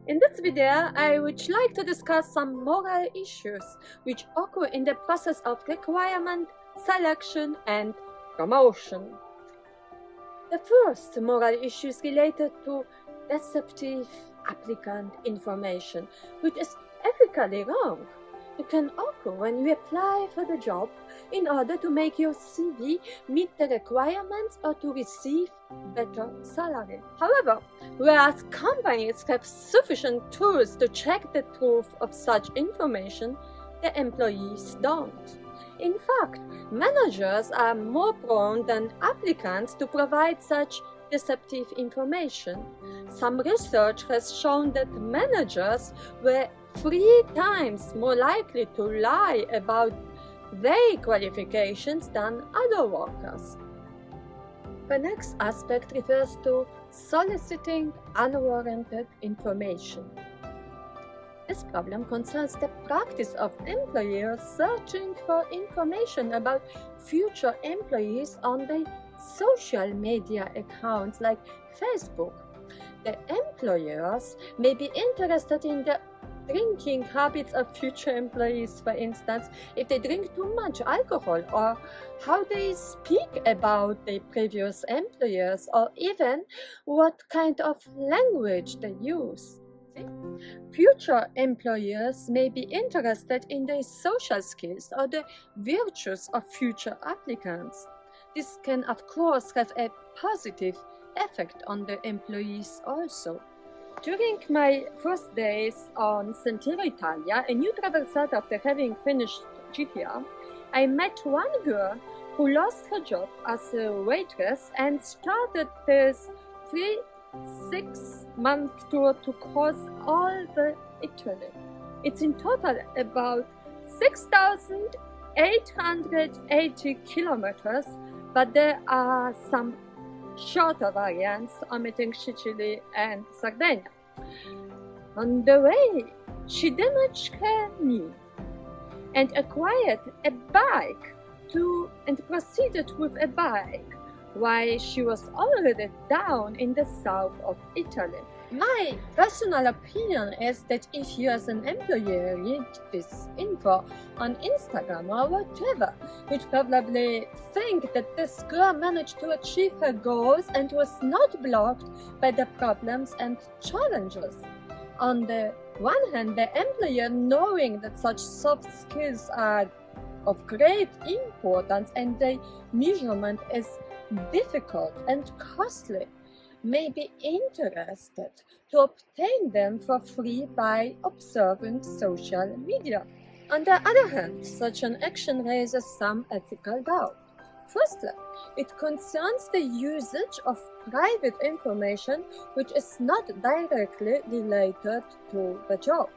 In this video, I would like to discuss some moral issues which occur in the process of requirement, selection, and promotion. The first moral issue is related to deceptive applicant information, which is ethically wrong. It can occur when you apply for the job in order to make your CV meet the requirements or to receive better salary. However, whereas companies have sufficient tools to check the truth of such information, the employees don't. In fact, managers are more prone than applicants to provide such deceptive information. Some research has shown that managers were 3 times more likely to lie about their qualifications than other workers. The next aspect refers to soliciting unwarranted information. This problem concerns the practice of employers searching for information about future employees on their social media accounts like Facebook. The employers may be interested in the drinking habits of future employees, for instance, if they drink too much alcohol, or how they speak about their previous employers, or even what kind of language they use. Future employers may be interested in the social skills or the virtues of future applicants. This can, of course, have a positive effect on the employees also. During my first days on Sentiero Italia, a new travel set after having finished GTR, I met one girl who lost her job as a waitress and started this 6-month tour to cross all the Italy. It's in total about 6,880 kilometers, but there are some shorter variants omitting Sicily and Sardinia. On the way, she damaged her knee and acquired a bike and proceeded with a bike while she was already down in the south of Italy. My personal opinion is that if you as an employee read this info on Instagram or whatever, you'd probably think that this girl managed to achieve her goals and was not blocked by the problems and challenges. On the one hand, the employer, knowing that such soft skills are of great importance and their measurement is difficult and costly, may be interested to obtain them for free by observing social media. On the other hand, such an action raises some ethical doubt. Firstly, it concerns the usage of private information which is not directly related to the job.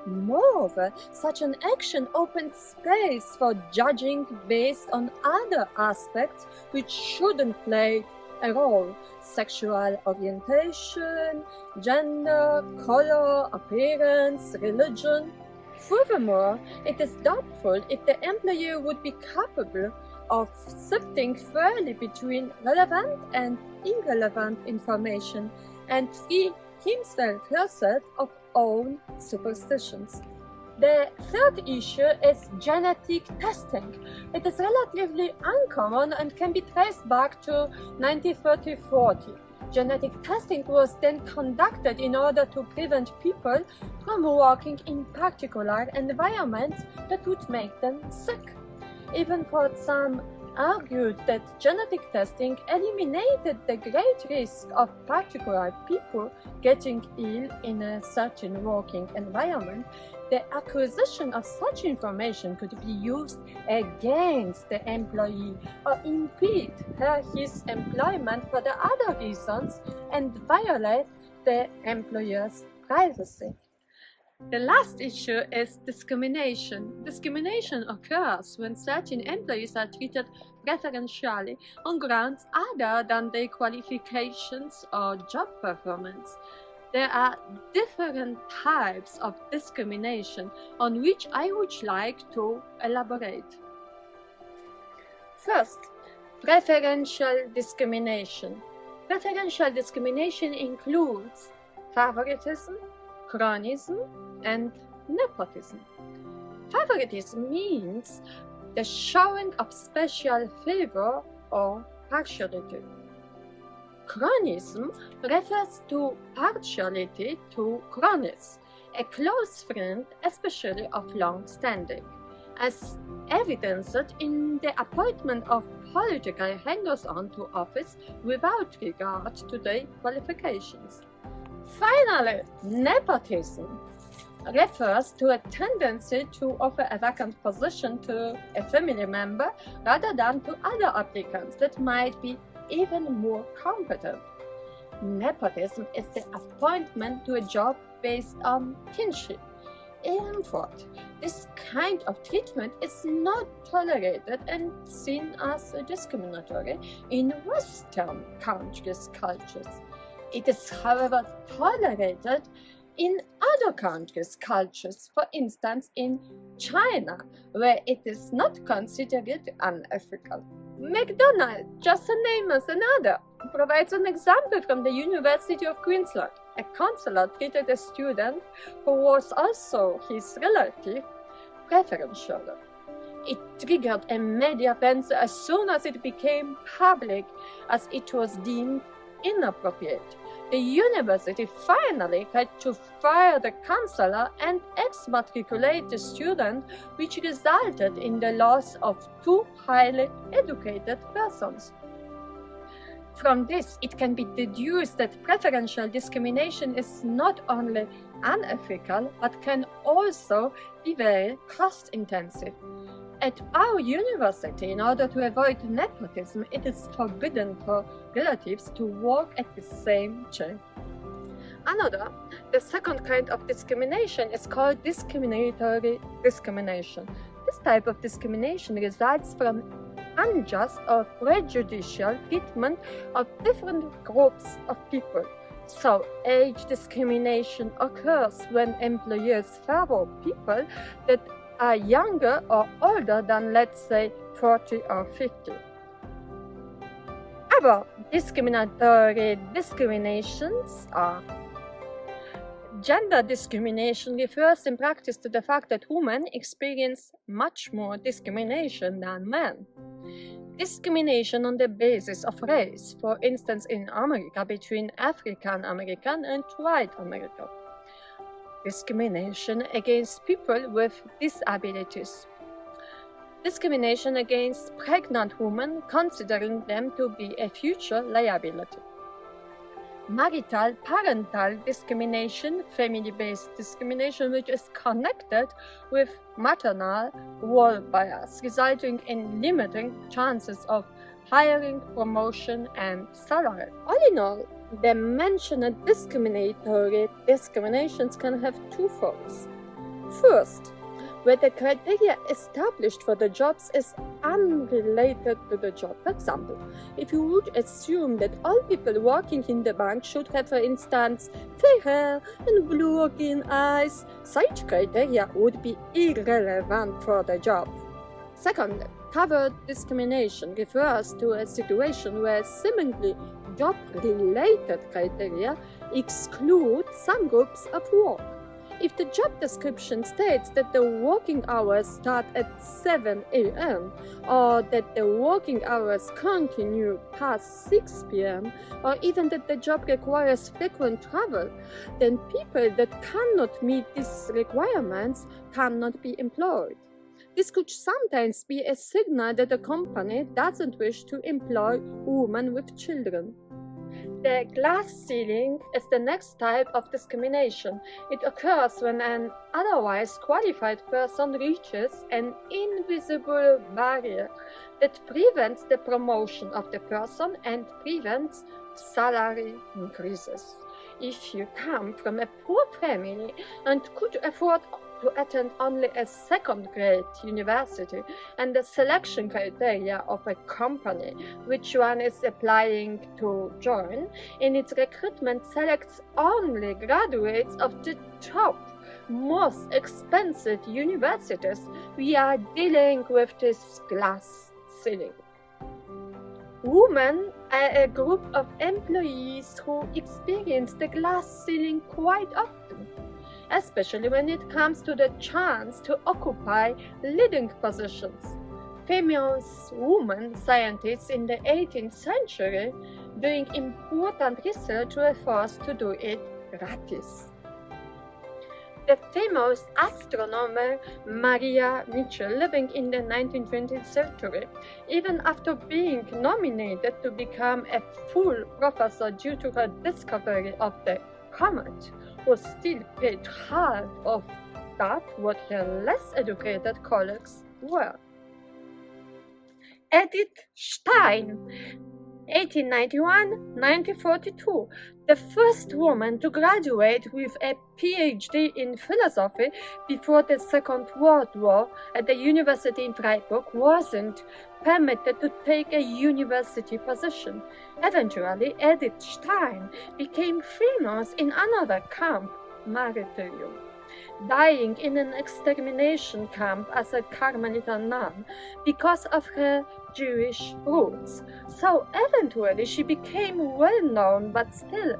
Moreover, such an action opens space for judging based on other aspects which shouldn't play a role: sexual orientation, gender, color, appearance, religion. Furthermore, it is doubtful if the employer would be capable of sifting fairly between relevant and irrelevant information and free herself of own superstitions. The third issue is genetic testing. It is relatively uncommon and can be traced back to 1930-40. Genetic testing was then conducted in order to prevent people from working in particular environments that would make them sick. Even though some argued that genetic testing eliminated the great risk of particular people getting ill in a certain working environment, the acquisition of such information could be used against the employee or impede his employment for the other reasons and violate the employer's privacy. The last issue is discrimination. Discrimination occurs when certain employees are treated preferentially on grounds other than their qualifications or job performance. There are different types of discrimination on which I would like to elaborate. First, preferential discrimination. Preferential discrimination includes favoritism, cronyism, and nepotism. Favoritism means the showing of special favor or partiality. Cronyism refers to partiality to cronies, a close friend, especially of long standing, as evidenced in the appointment of political hangers-on to office without regard to their qualifications. Finally, nepotism refers to a tendency to offer a vacant position to a family member rather than to other applicants that might be even more competent. Nepotism is the appointment to a job based on kinship. In fact, this kind of treatment is not tolerated and seen as discriminatory in Western countries' cultures. It is, however, tolerated in other countries' cultures, for instance in China, where it is not considered unethical. McDonald, just to name as another, provides an example from the University of Queensland. A counsellor treated a student who was also his relative preferentially. It triggered a media frenzy as soon as it became public, as it was deemed inappropriate. The university finally had to fire the counselor and exmatriculate the student, which resulted in the loss of two highly educated persons. From this, it can be deduced that preferential discrimination is not only unethical, but can also be very cost-intensive. At our university, in order to avoid nepotism, it is forbidden for relatives to work at the same chair. The second kind of discrimination is called discriminatory discrimination. This type of discrimination results from unjust or prejudicial treatment of different groups of people. So, age discrimination occurs when employers favor people that are younger or older than, let's say, 40 or 50. Other discriminatory discriminations are gender discrimination. Refers in practice to the fact that women experience much more discrimination than men. Discrimination on the basis of race, for instance in America between African American and white American. Discrimination against people with disabilities. Discrimination against pregnant women, considering them to be a future liability. Marital parental discrimination, family-based discrimination, which is connected with maternal role bias, resulting in limiting chances of hiring, promotion, and salary. All in all, the mentioned discriminatory discriminations can have two forms. First, where the criteria established for the jobs is unrelated to the job. For example, if you would assume that all people working in the bank should have, for instance, fair hair and blue-green eyes, such criteria would be irrelevant for the job. Second, covert discrimination refers to a situation where seemingly job-related criteria exclude some groups of work. If the job description states that the working hours start at 7 a.m. or that the working hours continue past 6 p.m. or even that the job requires frequent travel, then people that cannot meet these requirements cannot be employed. This could sometimes be a signal that a company doesn't wish to employ women with children. The glass ceiling is the next type of discrimination. It occurs when an otherwise qualified person reaches an invisible barrier that prevents the promotion of the person and prevents salary increases. If you come from a poor family and could afford to attend only a second-grade university, and the selection criteria of a company which one is applying to join in its recruitment selects only graduates of the top, most expensive universities, we are dealing with this glass ceiling. Women are a group of employees who experience the glass ceiling quite often. especially when it comes to the chance to occupy leading positions. Famous women scientists in the 18th century doing important research were forced to do it gratis. The famous astronomer Maria Mitchell, living in the 19th century, even after being nominated to become a full professor due to her discovery of the comet, was still paid half of that what her less educated colleagues were. Edith Stein, 1891-1942, the first woman to graduate with a PhD in philosophy before the Second World War at the University in Freiburg, wasn't permitted to take a university position. Eventually, Edith Stein became famous in another camp, martyrdom, dying in an extermination camp as a Carmelite nun because of her Jewish roots. So eventually she became well known, but still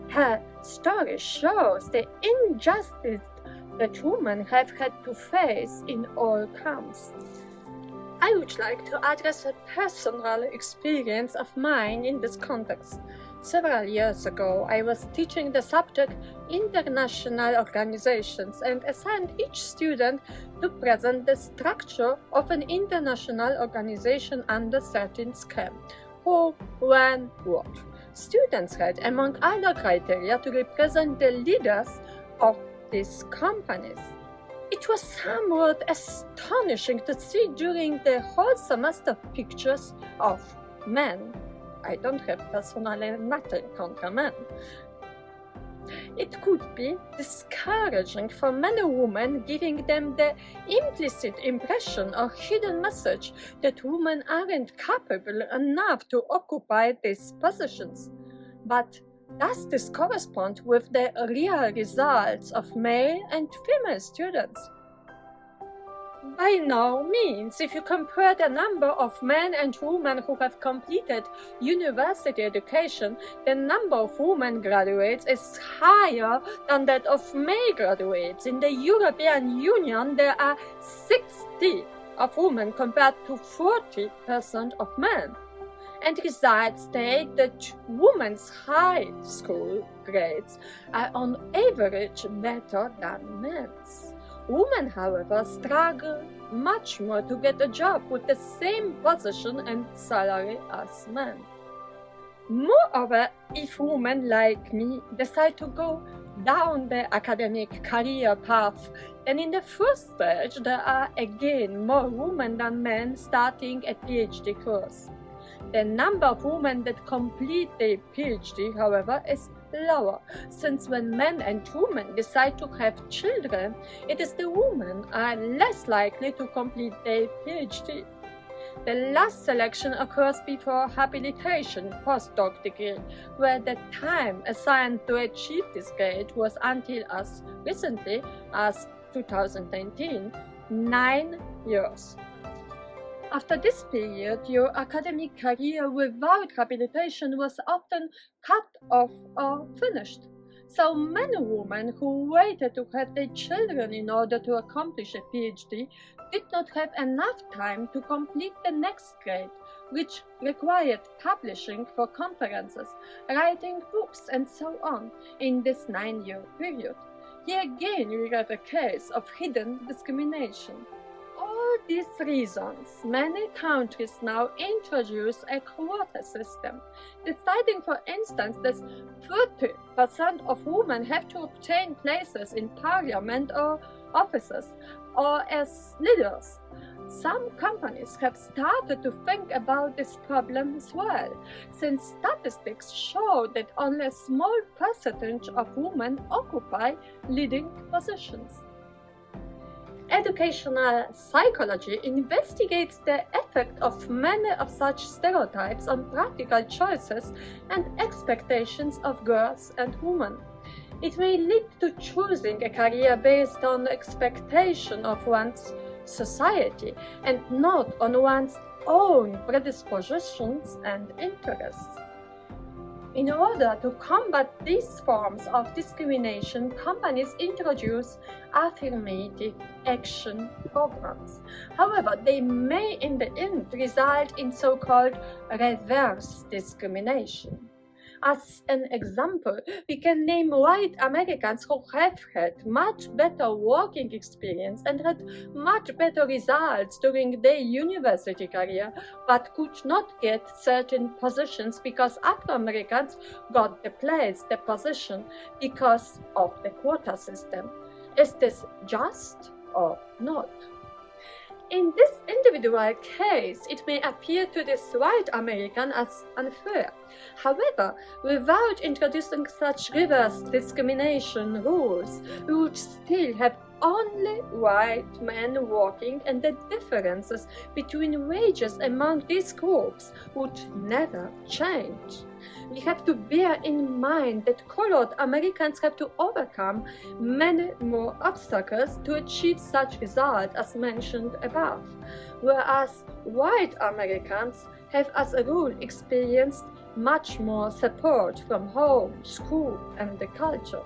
her story shows the injustice that women have had to face in all camps. I would like to address a personal experience of mine in this context. Several years ago, I was teaching the subject International Organizations and assigned each student to present the structure of an international organization under certain scheme. Who, when, what. Students had, among other criteria, to represent the leaders of these companies. It was somewhat astonishing to see during the whole semester pictures of men. I don't have personally nothing contra men. It could be discouraging for many women, giving them the implicit impression or hidden message that women aren't capable enough to occupy these positions. But does this correspond with the real results of male and female students? By no means. If you compare the number of men and women who have completed university education, the number of women graduates is higher than that of male graduates. In the European Union, there are 60 of women compared to 40% of men. And results state that women's high school grades are on average better than men's. Women, however, struggle much more to get a job with the same position and salary as men. Moreover, if women like me decide to go down the academic career path, then in the first stage there are again more women than men starting a PhD course. The number of women that complete their PhD, however, is lower, since when men and women decide to have children, it is the women are less likely to complete their PhD. The last selection occurs before habilitation postdoc degree, where the time assigned to achieve this grade was until as recently as 2019, 9 years. After this period, your academic career without habilitation was often cut off or finished. So many women who waited to have their children in order to accomplish a PhD did not have enough time to complete the next grade, which required publishing for conferences, writing books, and so on in this 9-year period. Here again we have a case of hidden discrimination. For these reasons, many countries now introduce a quota system, deciding, for instance, that 30% of women have to obtain places in parliament or offices or as leaders. Some companies have started to think about this problem as well, since statistics show that only a small percentage of women occupy leading positions. Educational psychology investigates the effect of many of such stereotypes on practical choices and expectations of girls and women. It may lead to choosing a career based on the expectation of one's society and not on one's own predispositions and interests. In order to combat these forms of discrimination, companies introduce affirmative action programs. However, they may in the end result in so-called reverse discrimination. As an example, we can name white Americans who have had much better working experience and had much better results during their university career, but could not get certain positions because Afro-Americans got the position because of the quota system. Is this just or not? In this individual case, it may appear to this white American as unfair. However, without introducing such reverse discrimination rules, we would still have only white men working, and the differences between wages among these groups would never change. We have to bear in mind that colored Americans have to overcome many more obstacles to achieve such results as mentioned above, whereas white Americans have as a rule experienced much more support from home, school, and the culture.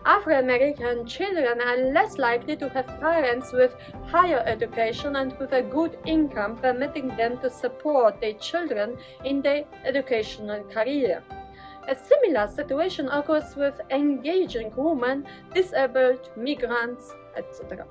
Afro-American children are less likely to have parents with higher education and with a good income, permitting them to support their children in their educational career. A similar situation occurs with engaging women, disabled, migrants, etc.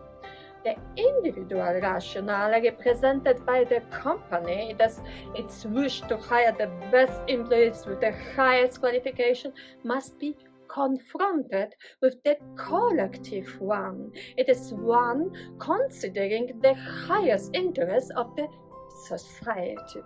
The individual rationale represented by the company, thus its wish to hire the best employees with the highest qualification, must be confronted with the collective one. It is one considering the highest interests of the society.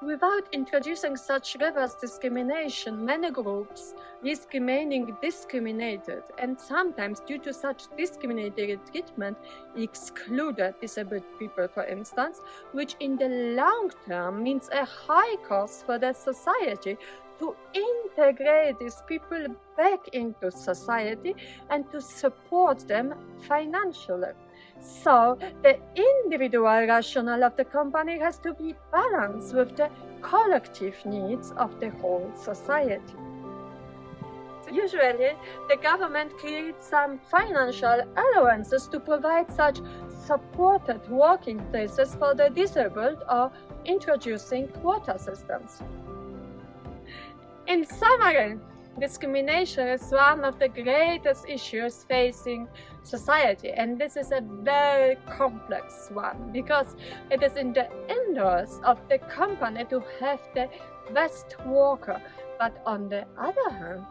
Without introducing such reverse discrimination, many groups risk remaining discriminated and sometimes, due to such discriminatory treatment, excluded disabled people, for instance, which in the long term means a high cost for the society to integrate these people back into society and to support them financially. So, the individual rationale of the company has to be balanced with the collective needs of the whole society. Usually, the government creates some financial allowances to provide such supported working places for the disabled or introducing quota systems. In summary, discrimination is one of the greatest issues facing society, and this is a very complex one because it is in the interest of the company to have the best worker. But on the other hand,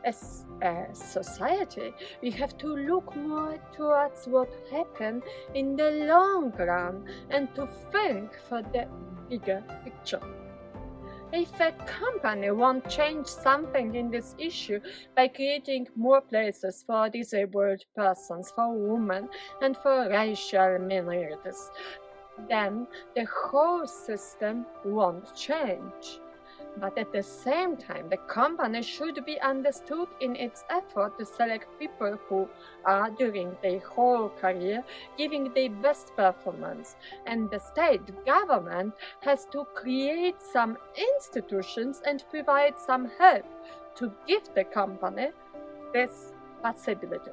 as a society, we have to look more towards what happened in the long run and to think for the bigger picture. If a company won't change something in this issue by creating more places for disabled persons, for women, and for racial minorities, then the whole system won't change. But at the same time, the company should be understood in its effort to select people who are, during their whole career, giving their best performance. And the state government has to create some institutions and provide some help to give the company this possibility.